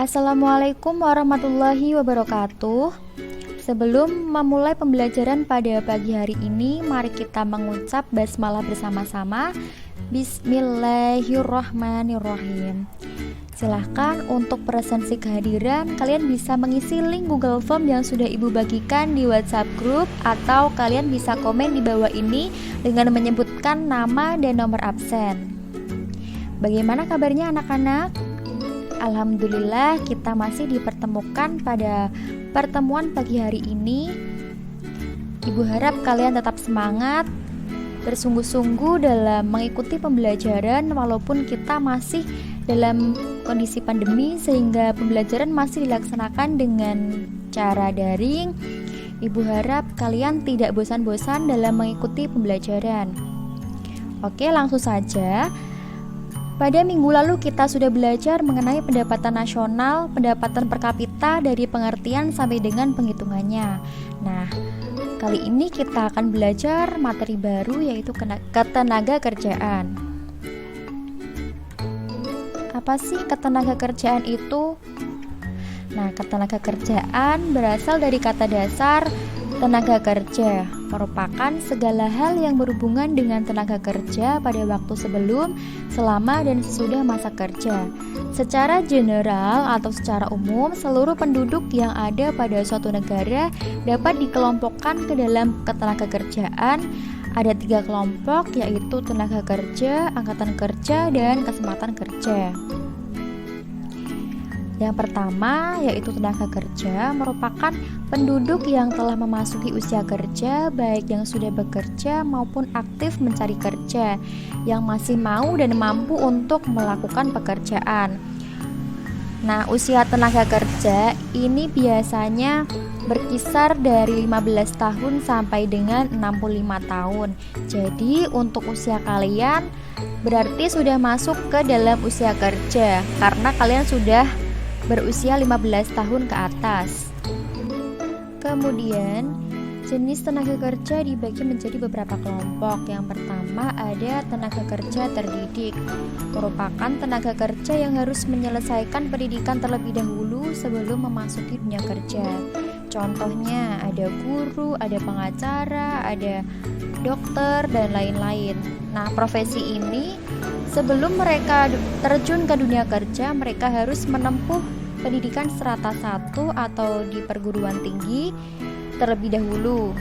Assalamualaikum warahmatullahi wabarakatuh. Sebelum memulai pembelajaran pada pagi hari ini, mari kita mengucap basmalah bersama-sama. Bismillahirrahmanirrahim. Silahkan untuk presensi kehadiran, kalian bisa mengisi link Google Form yang sudah Ibu bagikan di WhatsApp group, atau kalian bisa komen di bawah ini dengan menyebutkan nama dan nomor absen. Bagaimana kabarnya anak-anak? Alhamdulillah, kita masih dipertemukan pada pertemuan pagi hari ini. Ibu harap kalian tetap semangat, bersungguh-sungguh dalam mengikuti pembelajaran walaupun kita masih dalam kondisi pandemi, sehingga pembelajaran masih dilaksanakan dengan cara daring. Ibu harap kalian tidak bosan-bosan dalam mengikuti pembelajaran. Oke, langsung saja. Pada minggu lalu kita sudah belajar mengenai pendapatan nasional, pendapatan per kapita dari pengertian sampai dengan penghitungannya. Nah, kali ini kita akan belajar materi baru, yaitu ketenaga kerjaan. Apa sih ketenaga kerjaan itu? Nah, ketenaga kerjaan berasal dari kata dasar tenaga kerja, merupakan segala hal yang berhubungan dengan tenaga kerja pada waktu sebelum, selama, dan sesudah masa kerja. Secara general atau secara umum, seluruh penduduk yang ada pada suatu negara dapat dikelompokkan ke dalam ketenaga kerjaan. Ada 3 kelompok, yaitu tenaga kerja, angkatan kerja, dan kesempatan kerja. Yang pertama, yaitu tenaga kerja, merupakan penduduk yang telah memasuki usia kerja, baik yang sudah bekerja maupun aktif mencari kerja, yang masih mau dan mampu untuk melakukan pekerjaan. Nah, usia tenaga kerja ini biasanya berkisar dari 15 tahun sampai dengan 65 tahun. Jadi, untuk usia kalian berarti sudah masuk ke dalam usia kerja, karena kalian sudah berusia 15 tahun ke atas. Kemudian, jenis tenaga kerja dibagi menjadi beberapa kelompok. Yang pertama ada tenaga kerja terdidik, merupakan tenaga kerja yang harus menyelesaikan pendidikan terlebih dahulu sebelum memasuki dunia kerja. Contohnya ada guru, ada pengacara, ada dokter, dan lain-lain. Nah, profesi ini sebelum mereka terjun ke dunia kerja, mereka harus menempuh pendidikan strata 1 atau di perguruan tinggi terlebih dahulu.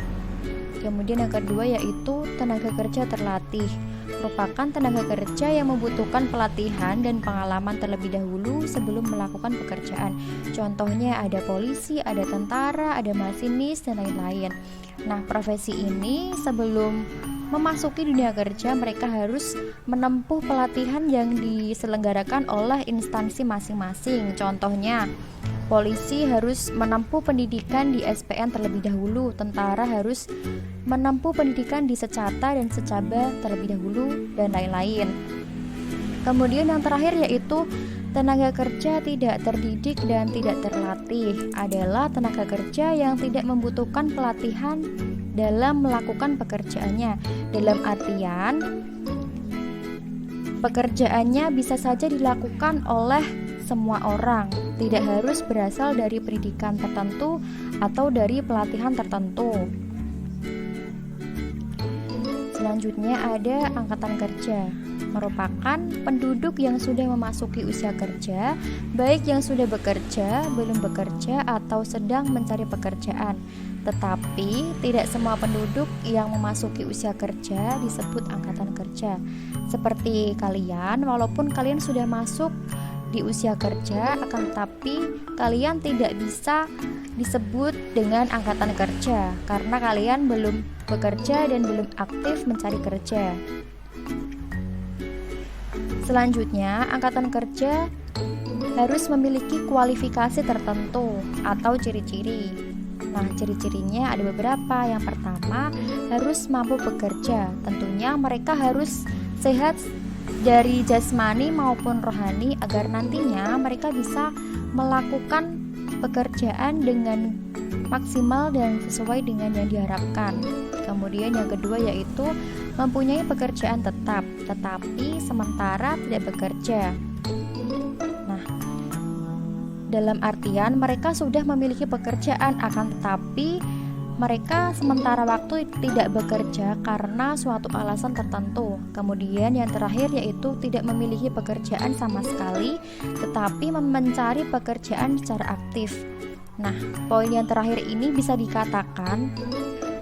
Kemudian yang kedua yaitu tenaga kerja terlatih, merupakan tenaga kerja yang membutuhkan pelatihan dan pengalaman terlebih dahulu sebelum melakukan pekerjaan. Contohnya ada polisi, ada tentara, ada masinis, dan lain-lain. Nah, profesi ini sebelum memasuki dunia kerja, mereka harus menempuh pelatihan yang diselenggarakan oleh instansi masing-masing. Contohnya, polisi harus menempuh pendidikan di SPN terlebih dahulu, tentara harus menempuh pendidikan di Secata dan Secaba terlebih dahulu, dan lain-lain. Kemudian yang terakhir yaitu tenaga kerja tidak terdidik dan tidak terlatih, adalah tenaga kerja yang tidak membutuhkan pelatihan dalam melakukan pekerjaannya. Dalam artian, pekerjaannya bisa saja dilakukan oleh semua orang, tidak harus berasal dari pendidikan tertentu atau dari pelatihan tertentu. Selanjutnya ada angkatan kerja, merupakan penduduk yang sudah memasuki usia kerja, baik yang sudah bekerja, belum bekerja, atau sedang mencari pekerjaan. Tetapi tidak semua penduduk yang memasuki usia kerja disebut angkatan kerja. Seperti kalian, walaupun kalian sudah masuk di usia kerja, akan tetapi kalian tidak bisa disebut dengan angkatan kerja karena kalian belum bekerja dan belum aktif mencari kerja. Selanjutnya, angkatan kerja harus memiliki kualifikasi tertentu atau ciri-ciri. Nah, ciri-cirinya ada beberapa. Yang pertama, harus mampu bekerja. Tentunya mereka harus sehat dari jasmani maupun rohani agar nantinya mereka bisa melakukan pekerjaan dengan maksimal dan sesuai dengan yang diharapkan. Kemudian yang kedua yaitu mempunyai pekerjaan tetap, tetapi sementara tidak bekerja. Nah, Dalam artian mereka sudah memiliki pekerjaan, akan tetapi mereka sementara waktu tidak bekerja karena suatu alasan tertentu. Kemudian yang terakhir yaitu tidak memiliki pekerjaan sama sekali, tetapi mencari pekerjaan secara aktif. Nah, poin yang terakhir ini bisa dikatakan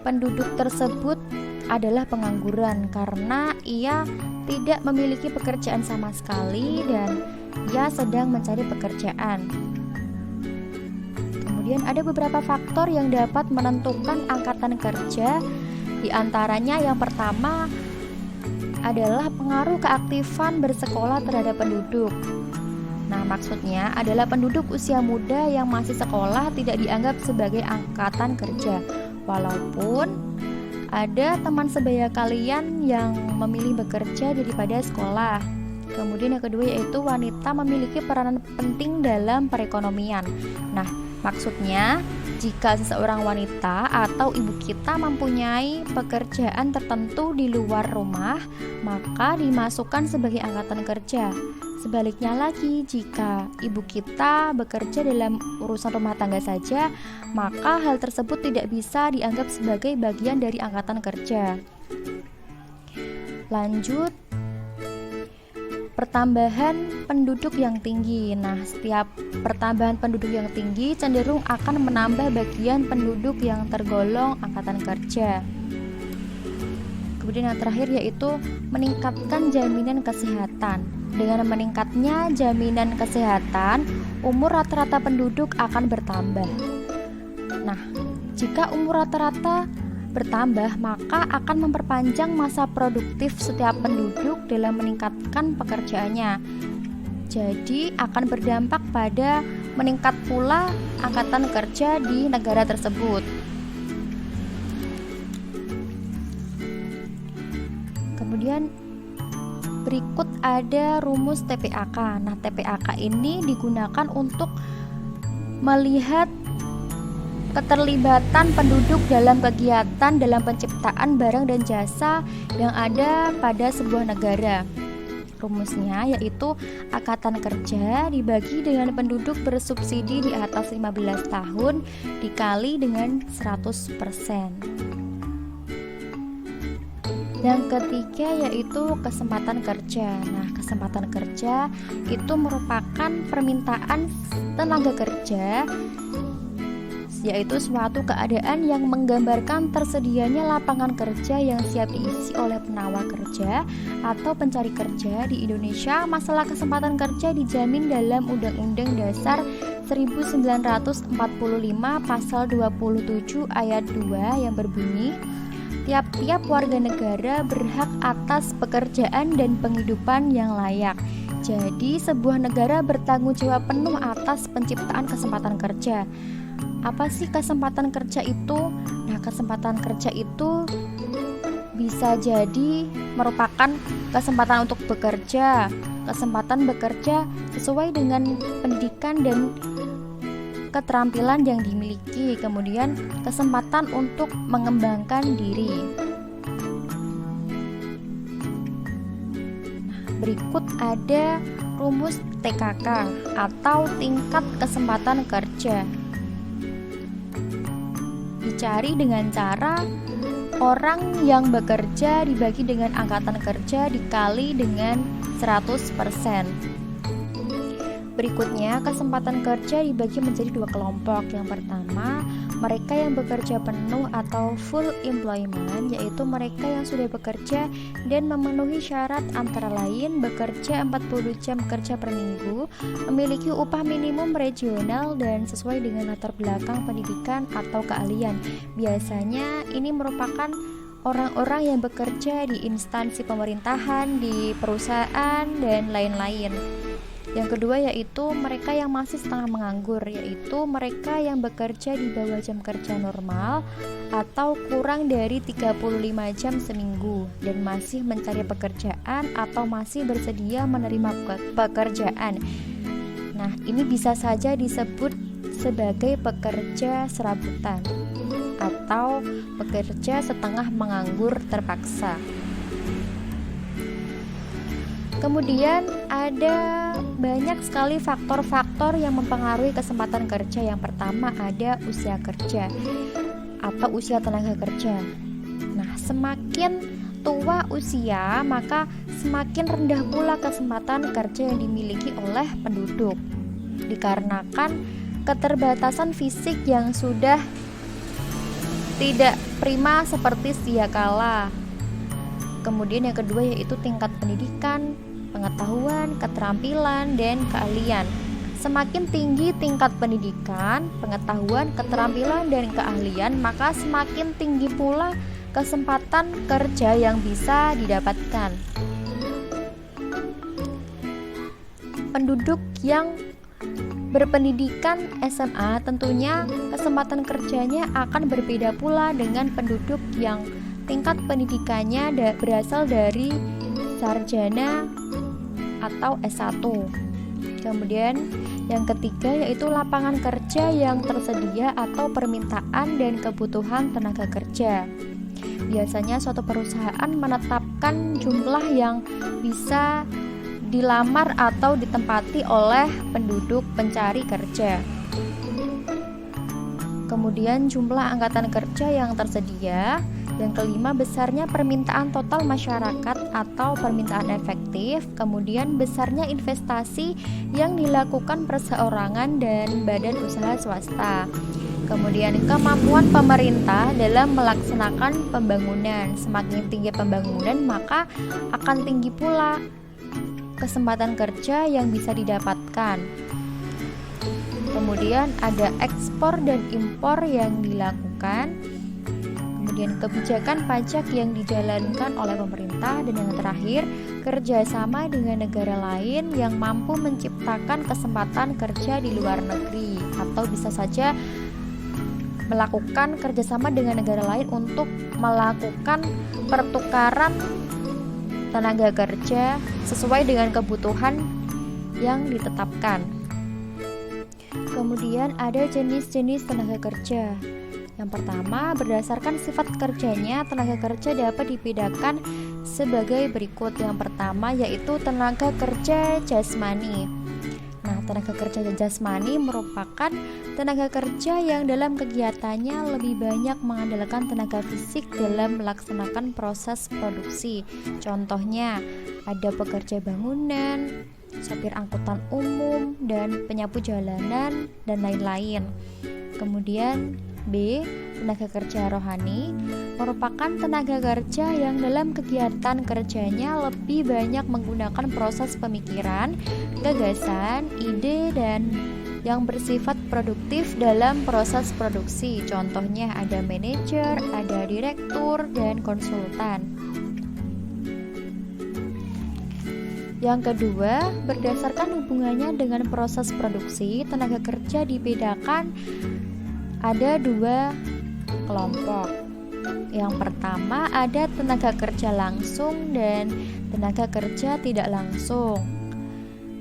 penduduk tersebut adalah pengangguran karena ia tidak memiliki pekerjaan sama sekali dan ia sedang mencari pekerjaan. Kemudian ada beberapa faktor yang dapat menentukan angkatan kerja. Di antaranya yang pertama adalah pengaruh keaktifan bersekolah terhadap penduduk. Nah, maksudnya adalah penduduk usia muda yang masih sekolah tidak dianggap sebagai angkatan kerja, walaupun ada teman sebaya kalian yang memilih bekerja daripada sekolah. Kemudian yang kedua yaitu wanita memiliki peranan penting dalam perekonomian. Nah, maksudnya jika seseorang wanita atau ibu kita mempunyai pekerjaan tertentu di luar rumah, maka dimasukkan sebagai angkatan kerja. Sebaliknya lagi, jika ibu kita bekerja dalam urusan rumah tangga saja, maka hal tersebut tidak bisa dianggap sebagai bagian dari angkatan kerja. Lanjut, pertambahan penduduk yang tinggi. Nah, setiap pertambahan penduduk yang tinggi cenderung akan menambah bagian penduduk yang tergolong angkatan kerja. Kemudian yang terakhir yaitu meningkatkan jaminan kesehatan. Dengan meningkatnya jaminan kesehatan, umur rata-rata penduduk akan bertambah. Nah, jika umur rata-rata bertambah, maka akan memperpanjang masa produktif setiap penduduk dalam meningkatkan pekerjaannya. Jadi akan berdampak pada meningkat pula angkatan kerja di negara tersebut. Kemudian berikut ada rumus TPAK. Nah, TPAK ini digunakan untuk melihat keterlibatan penduduk dalam kegiatan dalam penciptaan barang dan jasa yang ada pada sebuah negara. Rumusnya yaitu angkatan kerja dibagi dengan penduduk bersubsidi di atas 15 tahun dikali dengan 100%. Yang ketiga yaitu kesempatan kerja. Nah, kesempatan kerja itu merupakan permintaan tenaga kerja, yaitu suatu keadaan yang menggambarkan tersedianya lapangan kerja yang siap diisi oleh penawar kerja atau pencari kerja. Di Indonesia, masalah kesempatan kerja dijamin dalam Undang-Undang Dasar 1945 Pasal 27 Ayat 2 yang berbunyi, tiap-tiap warga negara berhak atas pekerjaan dan penghidupan yang layak. Jadi, sebuah negara bertanggung jawab penuh atas penciptaan kesempatan kerja. Apa sih kesempatan kerja itu? Nah, kesempatan kerja itu bisa jadi merupakan kesempatan untuk bekerja, kesempatan bekerja sesuai dengan pendidikan dan keterampilan yang dimiliki, kemudian kesempatan untuk mengembangkan diri. Berikut ada rumus TKK atau tingkat kesempatan kerja. Dicari dengan cara orang yang bekerja dibagi dengan angkatan kerja dikali dengan 100%. Berikutnya, kesempatan kerja dibagi menjadi dua kelompok. Yang pertama, mereka yang bekerja penuh atau full employment, yaitu mereka yang sudah bekerja dan memenuhi syarat antara lain bekerja 40 jam kerja per minggu, memiliki upah minimum regional dan sesuai dengan latar belakang pendidikan atau keahlian. Biasanya ini merupakan orang-orang yang bekerja di instansi pemerintahan, di perusahaan, dan lain-lain. Yang kedua yaitu mereka yang masih setengah menganggur, yaitu mereka yang bekerja di bawah jam kerja normal atau kurang dari 35 jam seminggu dan masih mencari pekerjaan atau masih bersedia menerima pekerjaan. Nah, ini bisa saja disebut sebagai pekerja serabutan atau pekerja setengah menganggur terpaksa. Kemudian ada banyak sekali faktor-faktor yang mempengaruhi kesempatan kerja. Yang pertama ada usia kerja atau usia tenaga kerja. Nah, semakin tua usia, maka semakin rendah pula kesempatan kerja yang dimiliki oleh penduduk, dikarenakan keterbatasan fisik yang sudah tidak prima seperti sedia kala. Kemudian yang kedua yaitu tingkat pendidikan, pengetahuan, keterampilan, dan keahlian. Semakin tinggi tingkat pendidikan, pengetahuan, keterampilan, dan keahlian, maka semakin tinggi pula kesempatan kerja yang bisa didapatkan. Penduduk yang berpendidikan SMA tentunya kesempatan kerjanya akan berbeda pula dengan penduduk yang tingkat pendidikannya berasal dari sarjana atau S1. Kemudian yang ketiga yaitu lapangan kerja yang tersedia atau permintaan dan kebutuhan tenaga kerja. Biasanya suatu perusahaan menetapkan jumlah yang bisa dilamar atau ditempati oleh penduduk pencari kerja. Kemudian jumlah angkatan kerja yang tersedia. Yang kelima, besarnya permintaan total masyarakat atau permintaan efektif. Kemudian besarnya investasi yang dilakukan perseorangan dan badan usaha swasta. Kemudian kemampuan pemerintah dalam melaksanakan pembangunan. Semakin tinggi pembangunan, maka akan tinggi pula kesempatan kerja yang bisa didapatkan. Kemudian ada ekspor dan impor yang dilakukan. Kemudian kebijakan pajak yang dijalankan oleh pemerintah. Dan yang terakhir, kerjasama dengan negara lain yang mampu menciptakan kesempatan kerja di luar negeri, atau bisa saja melakukan kerjasama dengan negara lain untuk melakukan pertukaran tenaga kerja sesuai dengan kebutuhan yang ditetapkan. Kemudian ada jenis-jenis tenaga kerja. Yang pertama, berdasarkan sifat kerjanya, tenaga kerja dapat dibedakan sebagai berikut. Yang pertama yaitu tenaga kerja jasmani. Nah, tenaga kerja jasmani merupakan tenaga kerja yang dalam kegiatannya lebih banyak mengandalkan tenaga fisik dalam melaksanakan proses produksi. Contohnya, ada pekerja bangunan, sopir angkutan umum, dan penyapu jalanan, dan lain-lain. Kemudian B. Tenaga kerja rohani merupakan tenaga kerja yang dalam kegiatan kerjanya lebih banyak menggunakan proses pemikiran, gagasan, ide, dan yang bersifat produktif dalam proses produksi. Contohnya ada manajer, ada direktur, dan konsultan. Yang kedua, berdasarkan hubungannya dengan proses produksi, tenaga kerja dibedakan ada dua kelompok. Yang pertama ada tenaga kerja langsung dan tenaga kerja tidak langsung.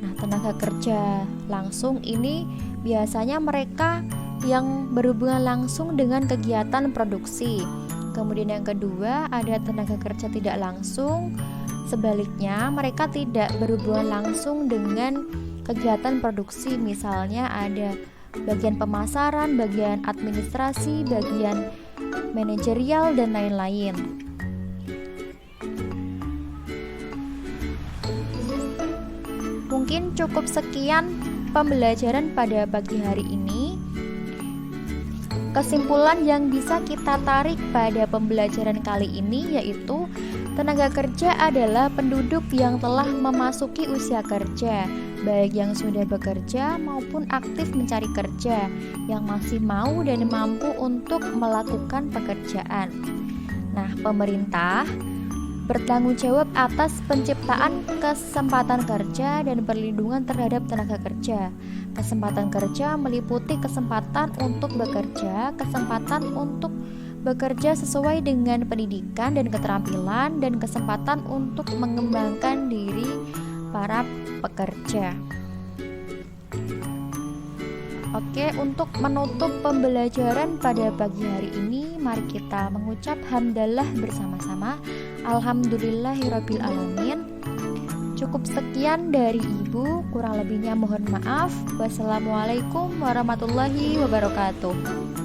Nah, tenaga kerja langsung ini biasanya mereka yang berhubungan langsung dengan kegiatan produksi. Kemudian yang kedua ada tenaga kerja tidak langsung. Sebaliknya, mereka tidak berhubungan langsung dengan kegiatan produksi. Misalnya ada bagian pemasaran, bagian administrasi, bagian manajerial, dan lain-lain. Mungkin cukup sekian pembelajaran pada pagi hari ini. Kesimpulan yang bisa kita tarik pada pembelajaran kali ini yaitu tenaga kerja adalah penduduk yang telah memasuki usia kerja, baik yang sudah bekerja maupun aktif mencari kerja, yang masih mau dan mampu untuk melakukan pekerjaan. Nah, pemerintah bertanggung jawab atas penciptaan kesempatan kerja dan perlindungan terhadap tenaga kerja. Kesempatan kerja meliputi kesempatan untuk bekerja, kesempatan untuk bekerja sesuai dengan pendidikan dan keterampilan, dan kesempatan untuk mengembangkan diri para pekerja. Oke, untuk menutup pembelajaran pada pagi hari ini, mari kita mengucap hamdalah bersama-sama. Alhamdulillahirabbil alamin. Cukup sekian dari Ibu, kurang lebihnya mohon maaf. Wassalamualaikum warahmatullahi wabarakatuh.